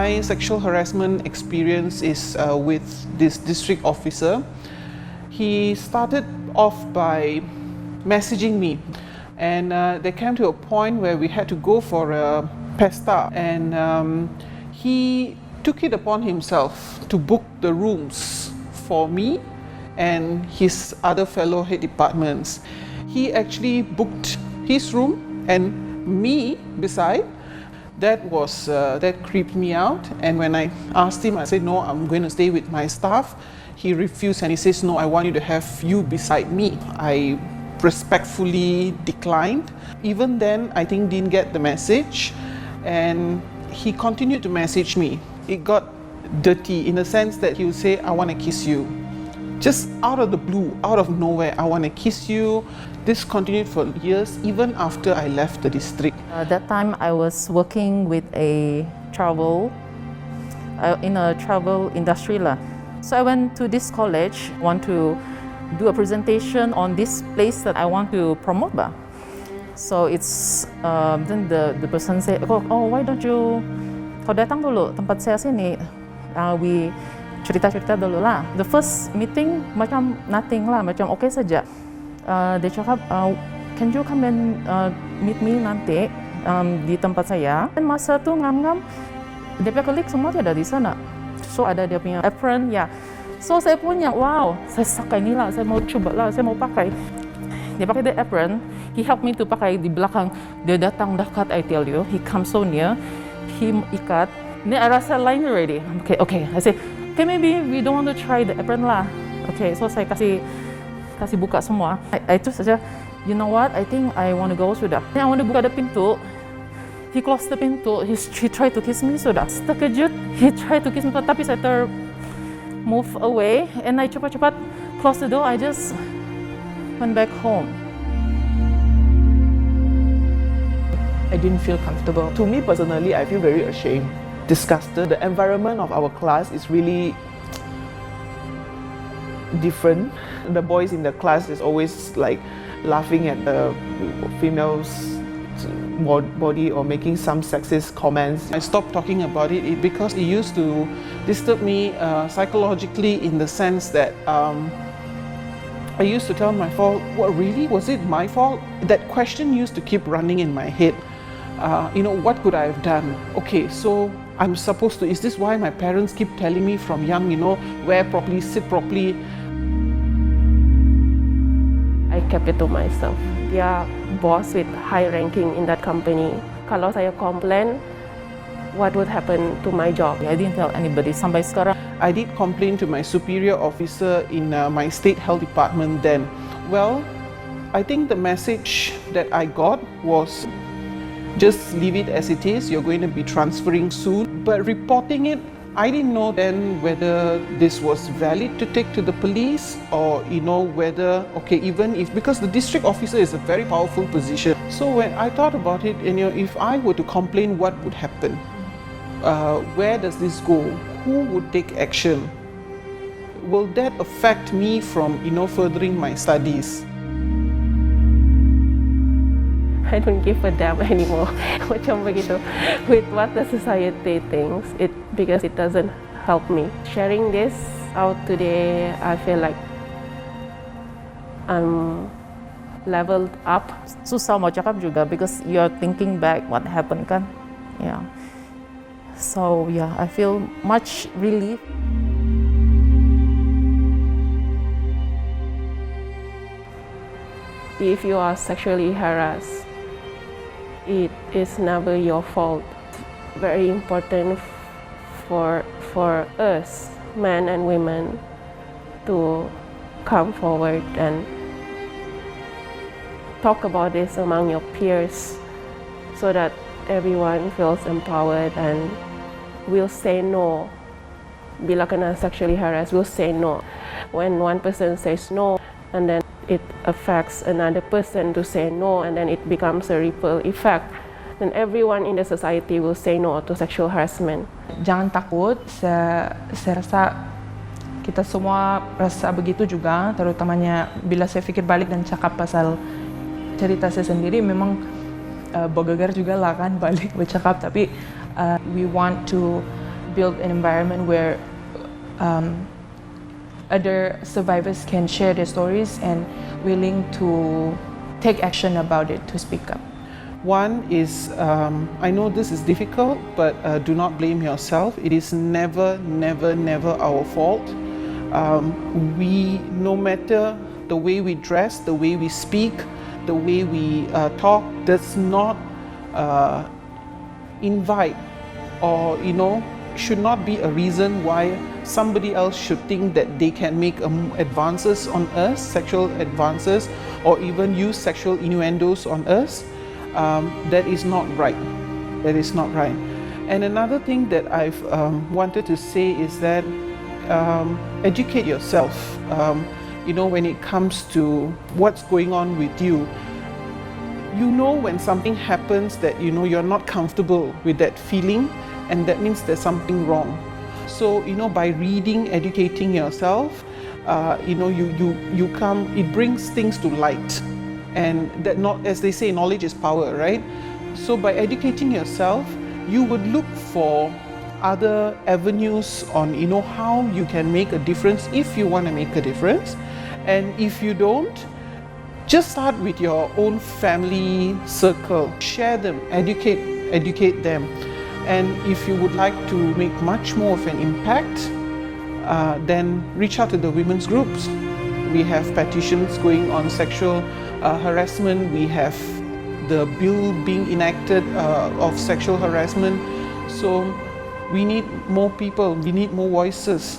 my sexual harassment experience is with this district officer. He started off by messaging me, and there came to a point where we had to go for a pesta, and he took it upon himself to book the rooms for me and his other fellow head departments. He actually booked his room and me beside. That creeped me out, and when I asked him, I said, no, I'm going to stay with my staff. He refused, and he says, no, I want you to have you beside me. I respectfully declined. Even then, I think didn't get the message, and he continued to message me. It got dirty in the sense that he would say, I want to kiss you. Just out of the blue, out of nowhere, I want to kiss you. This continued for years, even after I left the district. At that time, I was working with a travel, in a travel industry lah. So I went to this college, want to do a presentation on this place that I want to promote ba. So it's, then the person said, oh, why don't you, kau datang dulu tempat saya sini, we cerita-cerita dulu lah. The first meeting macam nothing lah, macam okay saja. Dia cakap, can you come and meet me nanti di tempat saya. Dan masa tu ngam-ngam, dia punya colleague semua ada di sana. So ada dia punya apron, ya. So saya punya, wow, saya pakai ni lah, saya mau cuba lah, saya mau pakai. Dia pakai the apron, he helped me to pakai di belakang. Dia datang dekat, I tell you, he comes so near, he ikat. Then I rasa line already. Okay. I say, okay, maybe we don't want to try the apron lah. Okay, so saya kasih buka semua. I terus saja, you know what? I think I want to go sudah. Then I want to buka the pintu. He closed the pintu. He tried to kiss me sudah. Terkejut. He tried to kiss me, tapi saya move away, and I cepat-cepat close the door. I just went back home. I didn't feel comfortable. To me personally, I feel very ashamed, disgusted. The environment of our class is really different. The boys in the class is always like laughing at the females' body or making some sexist comments. I stopped talking about it because it used to disturb me psychologically, in the sense that I used to tell my fault, what really? Was it my fault? That question used to keep running in my head. What could I have done? Okay, so I'm supposed to, is this why my parents keep telling me from young, wear properly, sit properly? I kept it to myself. Dia boss with high ranking in that company. Kalau saya complain, what would happen to my job? I didn't tell anybody. Sampai sekarang, I did complain to my superior officer in my state health department then. Well, I think the message that I got was, just leave it as it is, you're going to be transferring soon. But reporting it, I didn't know then whether this was valid to take to the police, or whether, okay, even if, because the district officer is a very powerful position. So when I thought about it, if I were to complain, what would happen? Where does this go? Who would take action? Will that affect me from furthering my studies? I don't give a damn anymore. Macam begitu. With what the society thinks, because it doesn't help me. Sharing this out today, I feel like I'm leveled up. susah mau cakap juga because you're thinking back what happened kan. Yeah. So yeah, I feel much relief. If you are sexually harassed, it is never your fault. Very important for us, men and women, to come forward and talk about this among your peers, so that everyone feels empowered and will say no. Bila kena sexually harassed, will say no. When one person says no, and then it affects another person to say no, and then it becomes a ripple effect. Then everyone in the society will say no to sexual harassment. Jangan takut, saya rasa kita semua rasa begitu juga, terutamanya bila saya pikir balik dan cakap pasal cerita saya sendiri, memang bergegar juga lah kan balik bercakap, tapi we want to build an environment where other survivors can share their stories and willing to take action about it, to speak up. One is, I know this is difficult, but do not blame yourself. It is never, never, never our fault. No matter the way we dress, the way we speak, the way we talk, does not invite or, should not be a reason why somebody else should think that they can make advances on us, sexual advances, or even use sexual innuendos on us. That is not right. That is not right. And another thing that I've wanted to say is that educate yourself. When it comes to what's going on with you, when something happens that you're not comfortable with that feeling, and that means there's something wrong. So by reading, educating yourself, it brings things to light. And that, not, as they say, knowledge is power, right? So by educating yourself, you would look for other avenues on how you can make a difference if you want to make a difference. And if you don't, just start with your own family circle. Share them, educate them. And if you would like to make much more of an impact, then reach out to the women's groups. We have petitions going on sexual harassment. We have the bill being enacted of sexual harassment. So we need more people, we need more voices